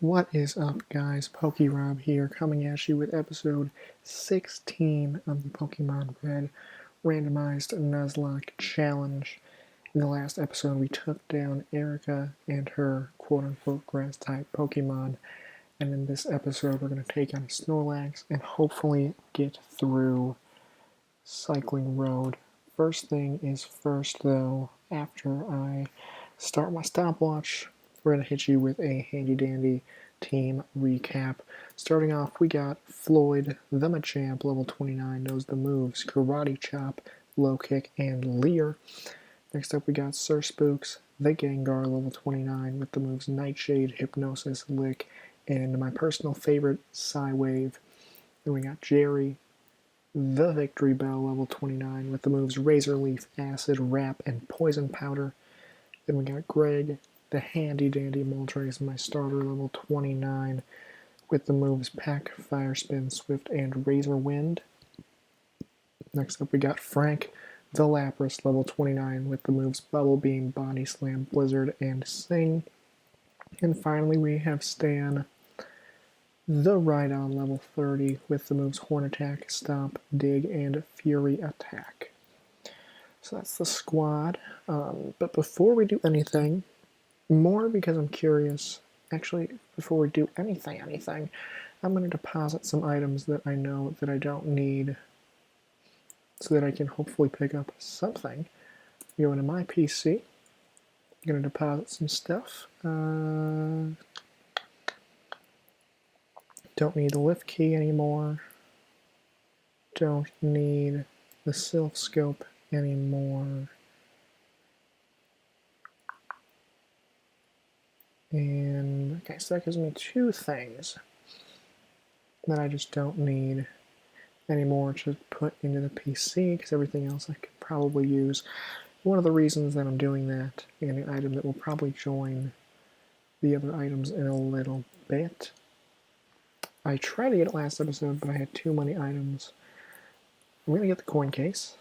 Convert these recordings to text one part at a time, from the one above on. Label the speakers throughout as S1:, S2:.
S1: What is up, guys? PokeRob here, coming at you with episode 16 of the Pokemon Red Randomized Nuzlocke Challenge. In the last episode, we took down Erica and her quote-unquote grass-type Pokemon, and in this episode, we're going to take on Snorlax and hopefully get through Cycling Road. First thing is first, though. After I start my stopwatch, we're going to hit you with a handy-dandy team recap. Starting off, we got Floyd, the Machamp, level 29, knows the moves Karate Chop, Low Kick, and Leer. Next up, we got Sir Spooks, the Gengar, level 29, with the moves Nightshade, Hypnosis, Lick, and my personal favorite, Psywave. Then we got Jerry, the Victory Bell, level 29, with the moves Razor Leaf, Acid, Wrap, and Poison Powder. Then we got Greg, the handy dandy Moltres, my starter, level 29, with the moves Peck, Fire Spin, Swift, and Razor Wind. Next up we got Frank, the Lapras, level 29, with the moves Bubble Beam, Body Slam, Blizzard, and Sing. And finally we have Stan, the Rhydon, level 30, with the moves Horn Attack, Stomp, Dig, and Fury Attack. So that's the squad. But before we do anything, more because I'm curious, actually, before we do anything, I'm going to deposit some items that I know that I don't need so that I can hopefully pick up something. Go into my PC, I'm going to deposit some stuff. Don't need the lift key anymore. Don't need the Sylph Scope anymore. And okay, so that gives me two things that I just don't need anymore to put into the PC, because everything else I could probably use. One of the reasons that I'm doing that, and an item that will probably join the other items in a little bit. I tried to get it last episode, but I had too many items. I'm going to get the coin case.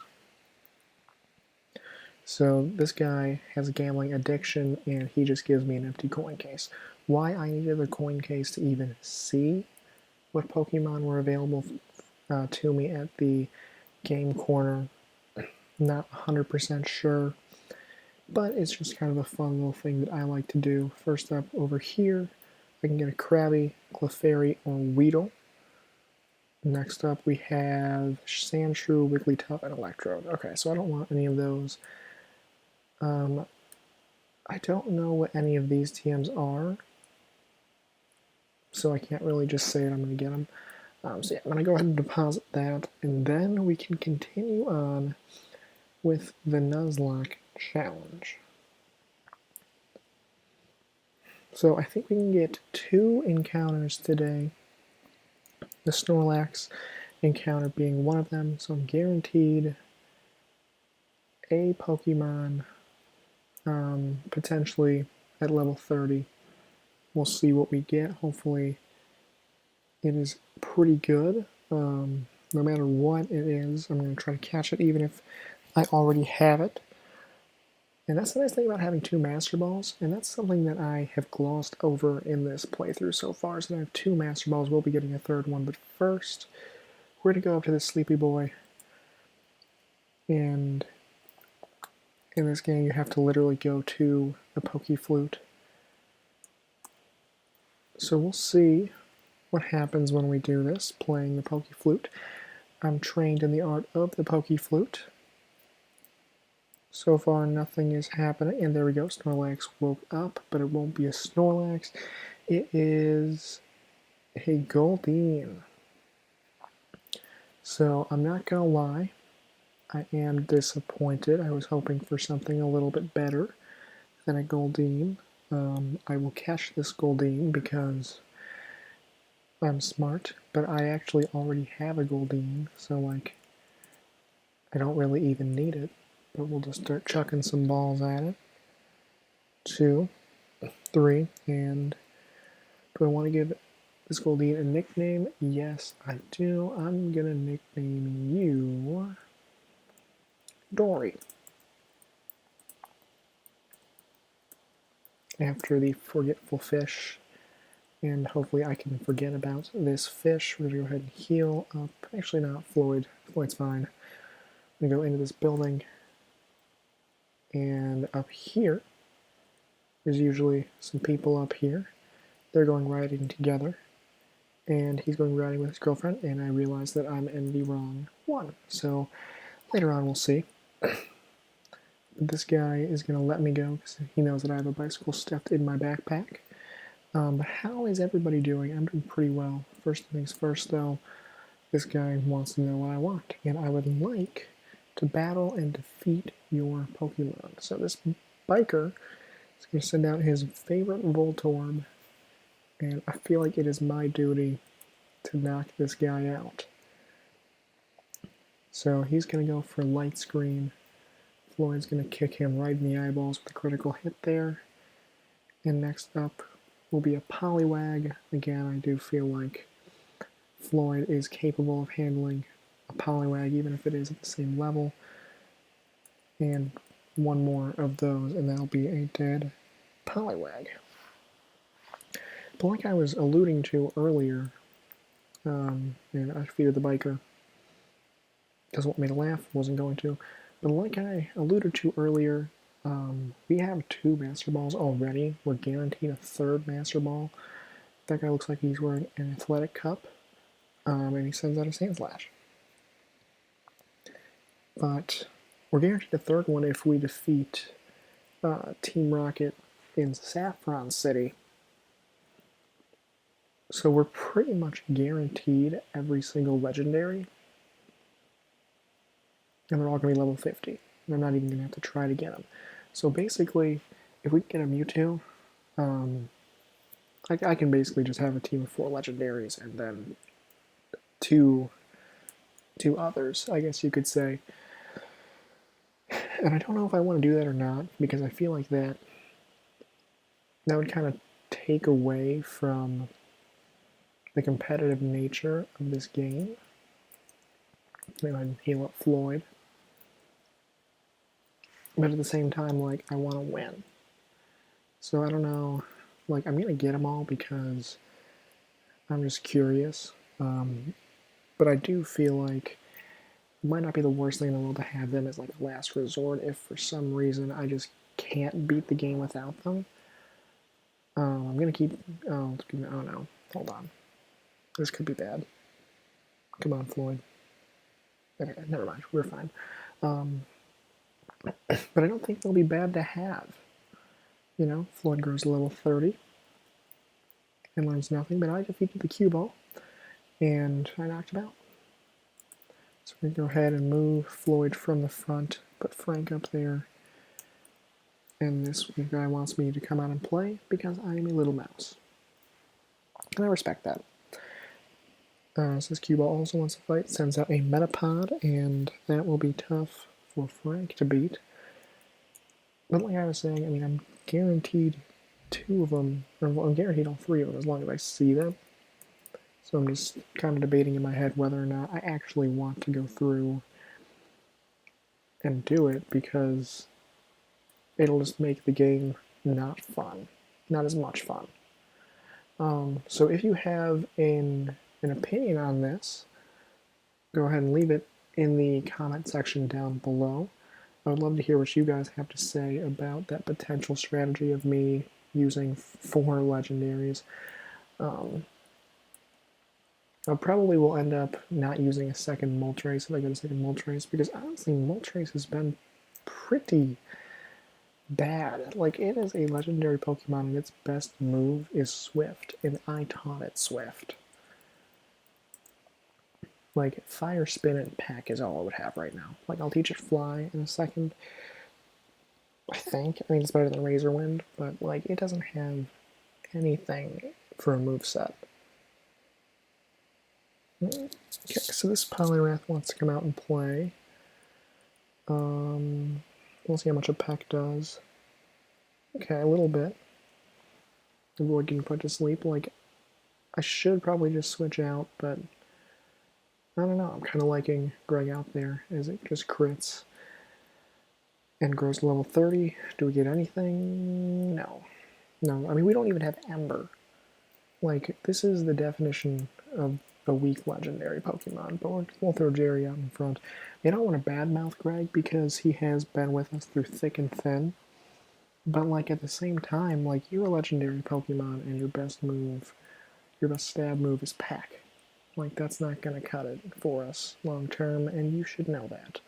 S1: So this guy has a gambling addiction, and he just gives me an empty coin case. Why I needed the coin case to even see what Pokemon were available to me at the game corner, not 100% sure, but it's just kind of a fun little thing that I like to do. First up, over here, I can get a Krabby, Clefairy, or Weedle. Next up, we have Sandshrew, Wigglytuff, and Electrode. Okay, so I don't want any of those. I don't know what any of these TMs are, so I can't really just say that I'm going to get them. So yeah, I'm going to go ahead and deposit that, and then we can continue on with the Nuzlocke Challenge. So I think we can get 2 encounters today, the Snorlax encounter being one of them, so I'm guaranteed a Pokemon, potentially at level 30. We'll see what we get. Hopefully it is pretty good. No matter what it is, I'm going to try to catch it even if I already have it. And that's the nice thing about having 2 Master Balls, and that's something that I have glossed over in this playthrough so far. So I have 2 Master Balls, we'll be getting a third one, but first, we're going to go up to this Sleepy Boy, and in this game you have to literally go to the Pokeflute. So we'll see what happens when we do this, playing the Pokeflute. I'm trained in the art of the Pokeflute. So far nothing is happening, and there we go, Snorlax woke up, but it won't be a Snorlax. It is a Goldeen. So I'm not gonna lie, I am disappointed. I was hoping for something a little bit better than a Goldeen. I will catch this Goldeen because I'm smart, but I actually already have a Goldeen, so like, I don't really even need it. But we'll just start chucking some balls at it. 2, 3, and do I want to give this Goldeen a nickname? Yes, I do. I'm gonna nickname you Dory, after the forgetful fish And hopefully I can forget about this fish. We're going to go ahead and heal up. Actually not, Floyd. Floyd's fine. I'm going to go into this building. And up here, there's usually some people up here. They're going riding together. And he's going riding with his girlfriend, and I realize that I'm in the wrong one. So later on we'll see. This guy is going to let me go because he knows that I have a bicycle stuffed in my backpack. But how is everybody doing? I'm doing pretty well. First things first, though, this guy wants to know what I want, and I would like to battle and defeat your Pokemon. So this biker is going to send out his favorite Voltorb, and I feel like it is my duty to knock this guy out. So he's going to go for Light Screen. Floyd's going to kick him right in the eyeballs with a critical hit there. And next up will be a Poliwag. Again, I do feel like Floyd is capable of handling a Poliwag, even if it is at the same level. And one more of those, and that'll be a dead Poliwag. But like I was alluding to earlier, and I feared the biker doesn't want me to laugh, wasn't going to. But like I alluded to earlier, we have 2 Master Balls already. We're guaranteed a 3rd Master Ball. That guy looks like he's wearing an athletic cup, and he sends out a Sandslash. But we're guaranteed a 3rd one if we defeat Team Rocket in Saffron City. So we're pretty much guaranteed every single legendary. And they're all going to be level 50. And I'm not even going to have to try to get them. So basically, if we can get a Mewtwo, I can basically just have a team of 4 legendaries and then two others, I guess you could say. And I don't know if I want to do that or not, because I feel like that would kind of take away from the competitive nature of this game. Maybe I'd heal up Floyd. But at the same time, like, I want to win. So I don't know, like, I'm going to get them all because I'm just curious. But I do feel like it might not be the worst thing in the world to have them as, like, a last resort if for some reason I just can't beat the game without them. I'm going to keep, oh no, hold on. This could be bad. Come on, Floyd. Okay, never mind, we're fine. But I don't think they'll be bad to have. You know, Floyd grows to level 30 and learns nothing, but I defeated the cue ball and I knocked him out. So we're going to go ahead and move Floyd from the front, put Frank up there, and this guy wants me to come out and play because I am a little mouse. And I respect that. So this cue ball also wants to fight, sends out a Metapod, and that will be tough for Frank to beat. But like I was saying, I mean, I'm guaranteed 2 of them, or I'm guaranteed all 3 of them as long as I see them. So I'm just kind of debating in my head whether or not I actually want to go through and do it, because it'll just make the game not fun, not as much fun. So if you have an opinion on this, go ahead and leave it in the comment section down below. I would love to hear what you guys have to say about that potential strategy of me using 4 legendaries. I probably will end up not using a second Moltres if I get a second Moltres, because honestly, Moltres has been pretty bad. Like, it is a legendary Pokemon, and its best move is Swift, and I taught it Swift. Like, Fire Spin and Peck is all I would have right now. Like, I'll teach it Fly in a second, I think. I mean, it's better than Razor Wind, but, like, it doesn't have anything for a moveset. Okay, so this Poliwrath wants to come out and play. We'll see how much a Peck does. Okay, a little bit. Avoid getting put to sleep. Like, I should probably just switch out, but I don't know. I'm kind of liking Greg out there as it just crits and grows to level 30. Do we get anything? No. No, I mean, we don't even have Ember. Like, this is the definition of a weak legendary Pokemon, but we'll throw Jerry out in front. I don't want to badmouth Greg because he has been with us through thick and thin, but like at the same time, like you're a legendary Pokemon and your best stab move is Peck. Like that's not gonna cut it for us long term, and you should know that.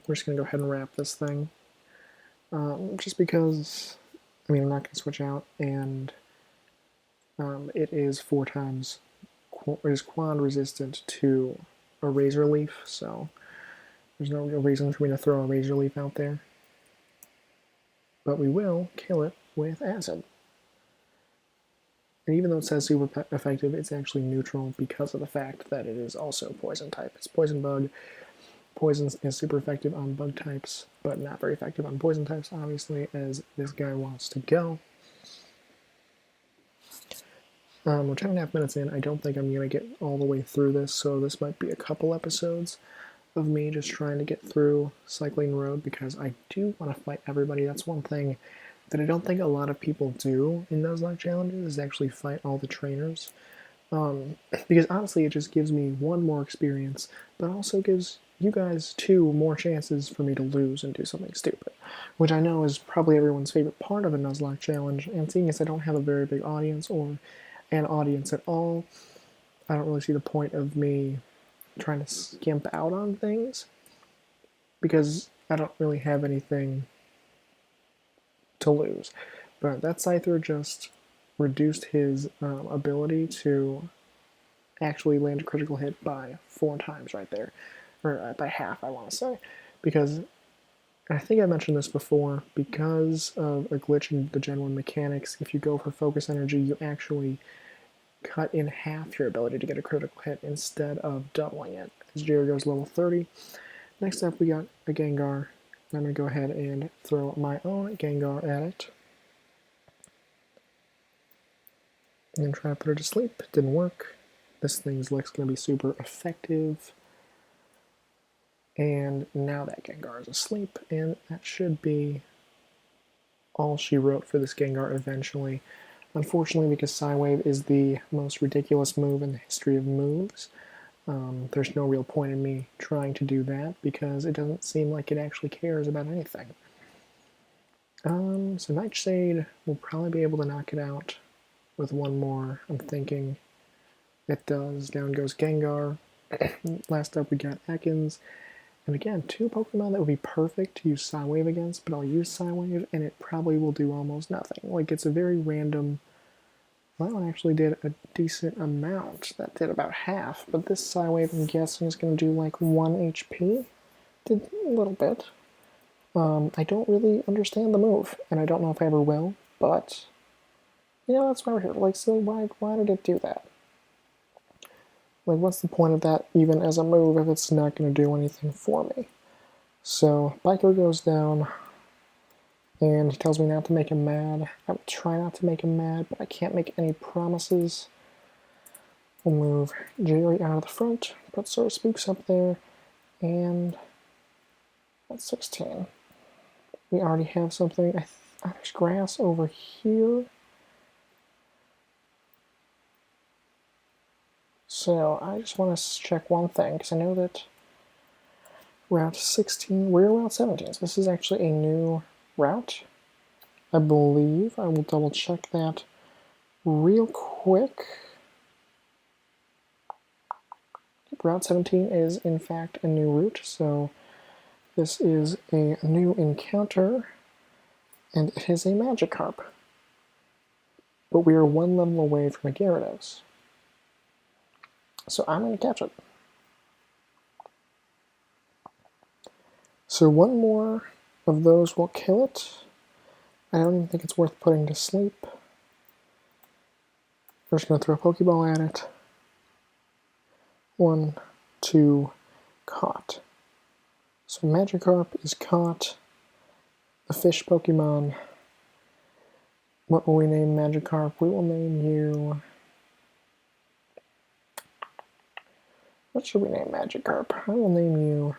S1: We're just gonna go ahead and wrap this thing. Just because, I mean, I'm not gonna switch out, and it is 4 times, it is quad resistant to a Razor Leaf, so there's no real reason for me to throw a Razor Leaf out there. But we will kill it with Acid. And even though it says super effective, it's actually neutral because of the fact that it is also poison type. It's poison bug. Poison is super effective on bug types, but not very effective on poison types, obviously, as this guy wants to go. We're 10.5 minutes in. I don't think I'm going to get all the way through this, so this might be a couple episodes of me just trying to get through Cycling Road because I do want to fight everybody. That's one thing that I don't think a lot of people do in Nuzlocke challenges is actually fight all the trainers. Because honestly, it just gives me 1 more experience, but also gives you guys 2 more chances for me to lose and do something stupid, which I know is probably everyone's favorite part of a Nuzlocke challenge, and seeing as I don't have a very big audience or an audience at all, I don't really see the point of me trying to skimp out on things, because I don't really have anything to lose. But that Scyther just reduced his ability to actually land a critical hit by 4 times right there. Or by half, I want to say. Because, I think I mentioned this before, because of a glitch in the Gen 1 mechanics, if you go for focus energy, you actually cut in half your ability to get a critical hit instead of doubling it. As Jerry goes level 30. Next up, we got a Gengar. I'm going to go ahead and throw my own Gengar at it. And try to put her to sleep. Didn't work. This thing's lick's going to be super effective. And now that Gengar is asleep, and that should be all she wrote for this Gengar eventually. Unfortunately, because Psywave is the most ridiculous move in the history of moves, there's no real point in me trying to do that because it doesn't seem like it actually cares about anything. So Nightshade will probably be able to knock it out with 1 more, I'm thinking. It does. Down goes Gengar. Last up we got Ekans. And again, 2 Pokemon that would be perfect to use Psywave against, but I'll use Psywave and it probably will do almost nothing. Like, it's a very random... Well, that one actually did a decent amount. That did about half, but this Psywave, I'm guessing, is going to do like 1 HP. Did a little bit. I don't really understand the move, and I don't know if I ever will, but... You know, that's why we're here. Like, so why did it do that? Like, what's the point of that even as a move if it's not going to do anything for me? So, Biker goes down, and he tells me not to make him mad. I will try not to make him mad, but I can't make any promises. We'll move Jerry out of the front, put Sir Spooks up there, and that's 16. We already have something. There's grass over here. So I just want to check one thing, because I know that Route 16, we're Route 17, so this is actually a new route, I believe. I will double check that real quick. Route 17 is in fact a new route, so this is a new encounter, and it is a Magikarp. But we are 1 level away from a Gyarados. So I'm going to catch it. So 1 more of those will kill it. I don't even think it's worth putting to sleep. We're just going to throw a Pokeball at it. 1, 2, caught. So Magikarp is caught. The fish Pokemon. What will we name Magikarp? We will name you... What should we name Magikarp? I will name you...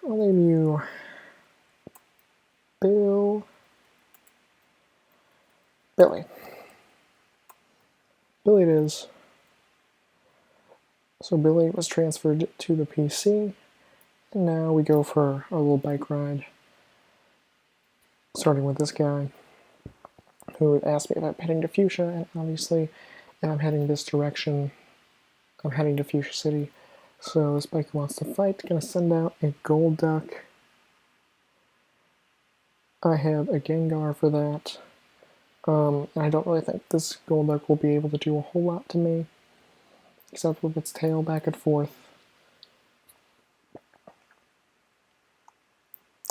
S1: I'll name you... Billy. Billy it is. So Billy was transferred to the PC, and now we go for a little bike ride. Starting with this guy, who asked me if I'm heading to Fuchsia, and obviously, if I'm heading this direction, I'm heading to Fuchsia City. So this biker wants to fight, gonna send out a Golduck. I have a Gengar for that. And I don't really think this Golduck will be able to do a whole lot to me, except with its tail back and forth.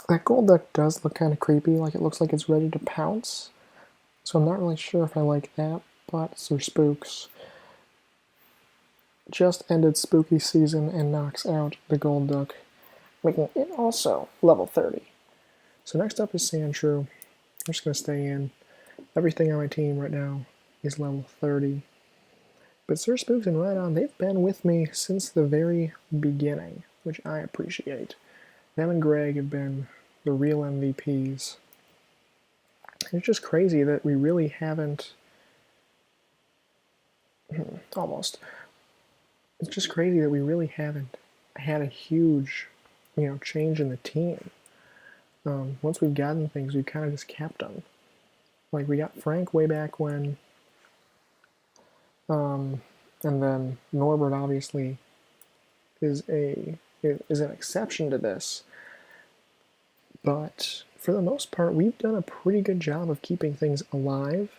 S1: That Golduck does look kind of creepy, like it looks like it's ready to pounce. So I'm not really sure if I like that, but Sir Spooks just ended spooky season and knocks out the Golduck, making it also level 30. So next up is Sandshrew. I'm just going to stay in. Everything on my team right now is level 30. But Sir Spooks and Rhydon, they've been with me since the very beginning, which I appreciate. Them and Greg have been the real MVPs. It's just crazy that we really haven't... almost. It's just crazy that we really haven't had a huge, change in the team. Once we've gotten things, we've kind of just kept them. Like, we got Frank way back when, and then Norbert obviously is an exception to this. But for the most part, we've done a pretty good job of keeping things alive.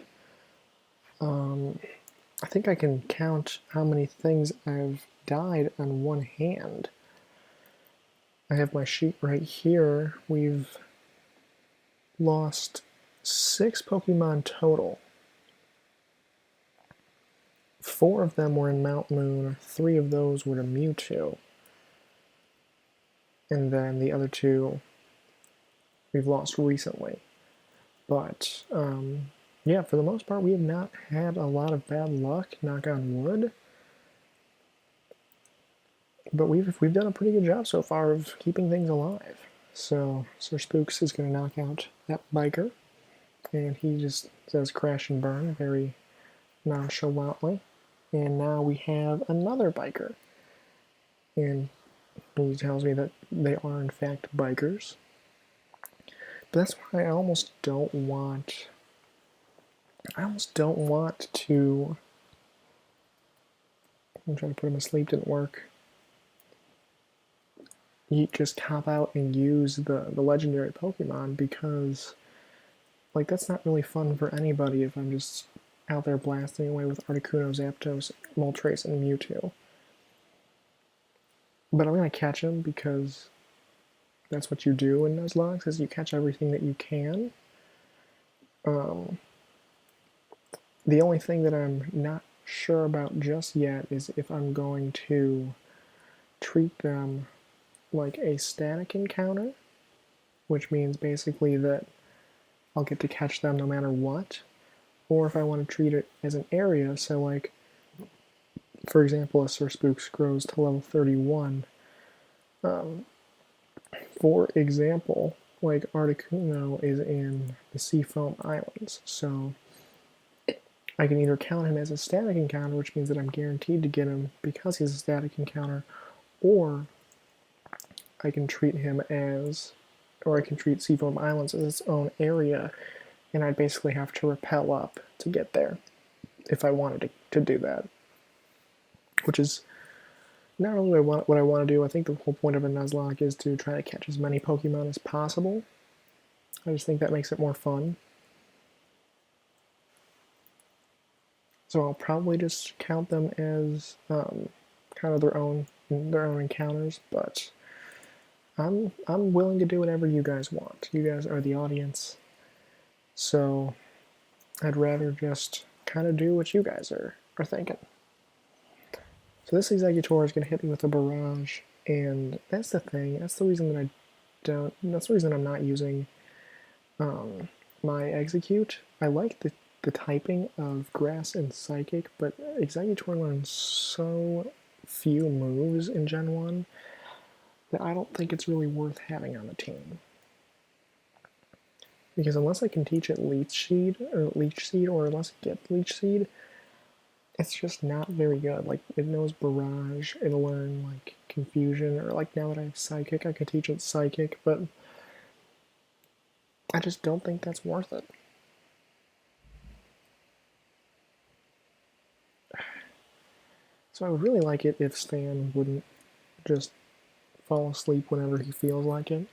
S1: I think I can count how many things I've died on one hand. I have my sheet right here. We've lost 6 Pokemon total. 4 of them were in Mount Moon, 3 of those were to Mewtwo. And then the other 2 we've lost recently. But, yeah, for the most part, we have not had a lot of bad luck, knock on wood. But we've done a pretty good job so far of keeping things alive. So Sir Spooks is going to knock out that biker. And he just says crash and burn very nonchalantly. And now we have another biker. And he tells me that they are in fact bikers. But that's why I almost don't want to... I'm trying to put him asleep, didn't work. You just cop out and use the legendary Pokemon, because like that's not really fun for anybody if I'm just out there blasting away with Articuno, Zapdos, Moltres, and Mewtwo. But I'm gonna catch him because that's what you do in Nuzlocke, is you catch everything that you can. The only thing that I'm not sure about just yet is if I'm going to treat them like a static encounter, which means basically that I'll get to catch them no matter what, or if I want to treat it as an area, so like, for example, if Sir Spooks grows to level 31, for example, like Articuno is in the Seafoam Islands, so I can either count him as a static encounter, which means that I'm guaranteed to get him because he's a static encounter, or I can treat him as, or I can treat Seafoam Islands as its own area, and I'd basically have to rappel up to get there if I wanted to do that. Which is not really what I want to do. I think the whole point of a Nuzlocke is to try to catch as many Pokemon as possible. I just think that makes it more fun. So I'll probably just count them as kind of their own encounters, but I'm willing to do whatever you guys want. You guys are the audience, so I'd rather just kind of do what you guys are thinking. So this Exeggutor is going to hit me with a barrage, and that's the thing. That's the reason that that's the reason I'm not using my Execute. I like the typing of Grass and Psychic, but Exeggutor learns so few moves in Gen 1 that I don't think it's really worth having on the team. Because unless I can teach it Leech Seed, or unless it gets Leech Seed, it's just not very good. Like, it knows Barrage, it'll learn, like, Confusion, or, like, now that I have Psychic, I could teach it Psychic, but I just don't think that's worth it. So I would really like it if Stan wouldn't just fall asleep whenever he feels like it.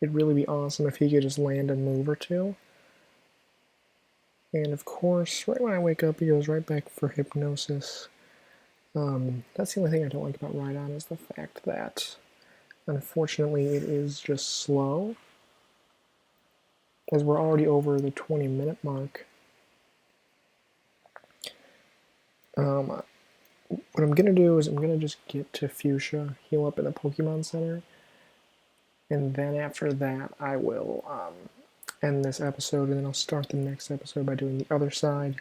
S1: It'd really be awesome if he could just land a move or two. And of course, right when I wake up, he goes right back for Hypnosis. That's the only thing I don't like about Rhydon, is the fact that, unfortunately, it is just slow. As we're already over the 20-minute mark. What I'm going to do is I'm going to just get to Fuchsia, heal up in the Pokemon Center, and then after that I will end this episode, and then I'll start the next episode by doing the other side.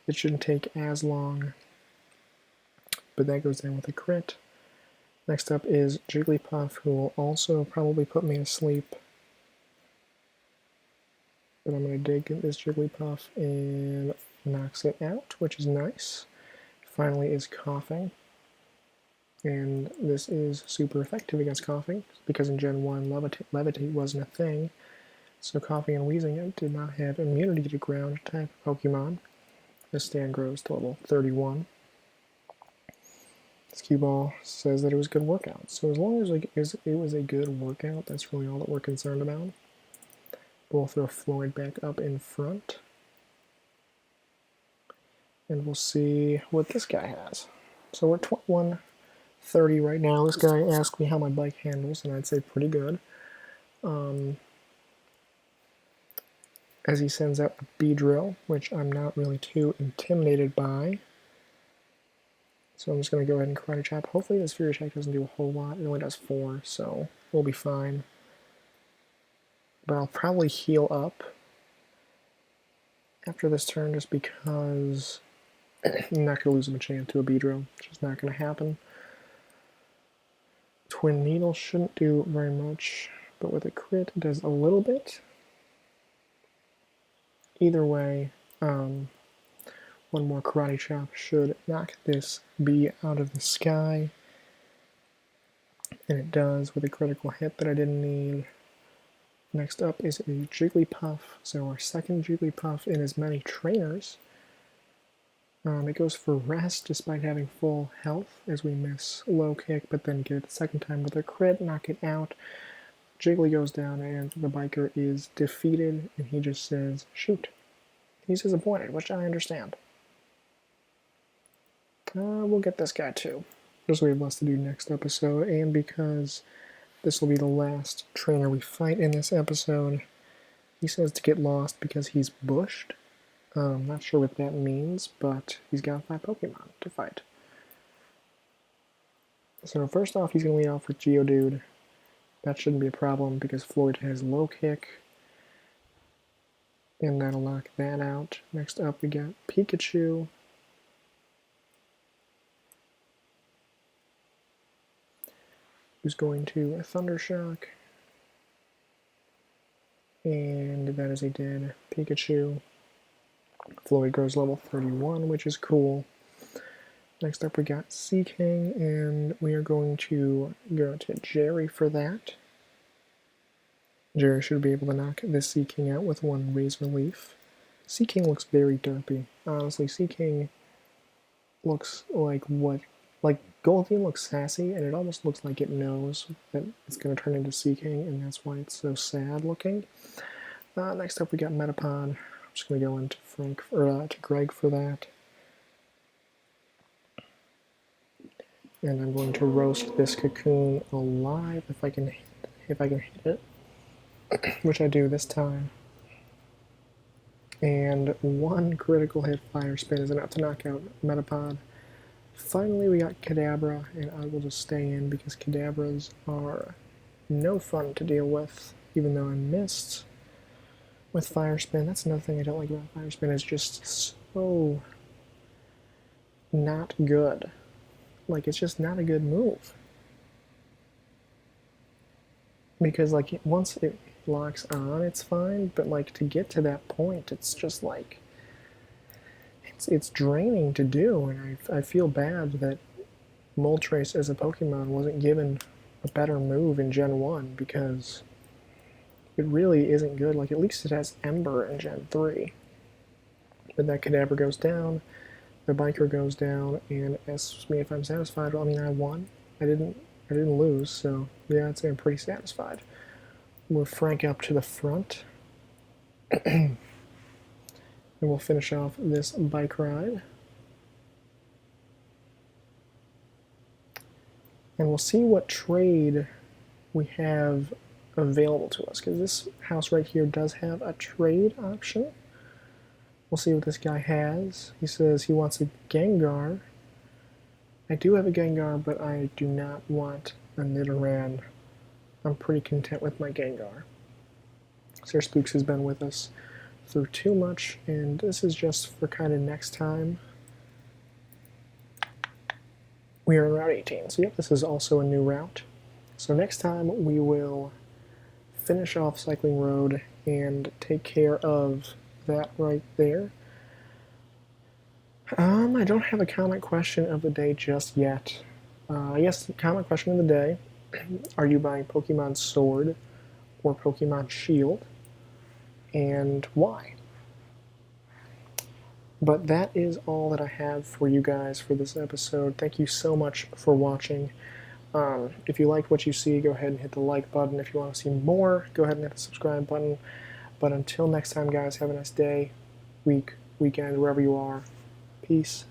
S1: It shouldn't take as long, but that goes down with a crit. Next up is Jigglypuff, who will also probably put me to sleep. But I'm going to dig this Jigglypuff and knocks it out, which is nice. Finally is Coughing. And this is super effective against Coughing, because in Gen 1 Levitate wasn't a thing. So Coughing and Wheezing did not have immunity to ground type Pokemon. This stand grows to level 31. This cue ball says that it was a good workout. So as long as it was a good workout, that's really all that we're concerned about. We'll throw Floyd back up in front. And we'll see what this guy has. So we're 21:30 right now. This guy asked me how my bike handles, and I'd say pretty good. As he sends out the Beedrill, which I'm not really too intimidated by. So I'm just going to go ahead and Karate Chop. Hopefully this Fury Attack doesn't do a whole lot. It only does 4, so we'll be fine. But I'll probably heal up after this turn, just because I'm not going to lose a chance to a Beedrill. It's just not going to happen. Twin Needle shouldn't do very much, but with a crit it does a little bit. Either way, one more Karate Chop should knock this bee out of the sky. And it does, with a critical hit that I didn't need. Next up is a Jigglypuff, so our second Jigglypuff in as many trainers. It goes for Rest despite having full health, as we miss Low Kick, but then get it the second time with a crit, knock it out. Jiggly goes down and the biker is defeated, and he just says, shoot. He's disappointed, which I understand. We'll get this guy too. There's we have less to do next episode, and because this will be the last trainer we fight in this episode, he says to get lost because he's bushed. Not sure what that means, but he's got 5 Pokemon to fight. So first off, he's going to lead off with Geodude. That shouldn't be a problem because Floyd has Low Kick. And that'll knock that out. Next up we got Pikachu. Who's going to Thundershock. And that is a dead Pikachu. Floyd grows level 31, which is cool. Next up we got Seaking, and we are going to go to Jerry for that. Jerry should be able to knock this Seaking out with one Razor Leaf. Seaking looks very derpy. Honestly, Seaking looks like what... Like, Goldeen looks sassy, and it almost looks like it knows that it's going to turn into Seaking, and that's why it's so sad looking. Next up we got Metapod. I'm just going to go into to Greg for that. And I'm going to roast this Cocoon alive if I can hit it. Which I do this time. And one critical hit Fire Spin is enough to knock out Metapod. Finally we got Kadabra, and I will just stay in because Kadabras are no fun to deal with, even though I missed with Fire Spin. That's another thing I don't like about Fire Spin, is just so not good. Like, it's just not a good move. Because, like, once it locks on, it's fine, but like to get to that point, it's just like it's draining to do, and I feel bad that Moltres as a Pokemon wasn't given a better move in Gen 1 because it really isn't good. Like, at least it has Ember in Gen 3. But that Kadabra goes down, the Biker goes down, and asks me if I'm satisfied. Well, I mean, I won. I didn't lose, so yeah, I'd say I'm pretty satisfied. Move Frank up to the front. And we'll finish off this bike ride. And we'll see what trade we have available to us, because this house right here does have a trade option. We'll see what this guy has. He says he wants a Gengar. I do have a Gengar, but I do not want a Nidoran. I'm pretty content with my Gengar. Sir Spooks has been with us through too much, and this is just for kind of next time. We are in Route 18, so yep, this is also a new route. So next time we will finish off Cycling Road and take care of that right there. I don't have a comment question of the day just yet. I guess the comment question of the day, are you buying Pokemon Sword or Pokemon Shield, and why? But that is all that I have for you guys for this episode. Thank you so much for watching. If you liked what you see, go ahead and hit the like button. If you want to see more, go ahead and hit the subscribe button. But until next time, guys, have a nice day, week, weekend, wherever you are. Peace.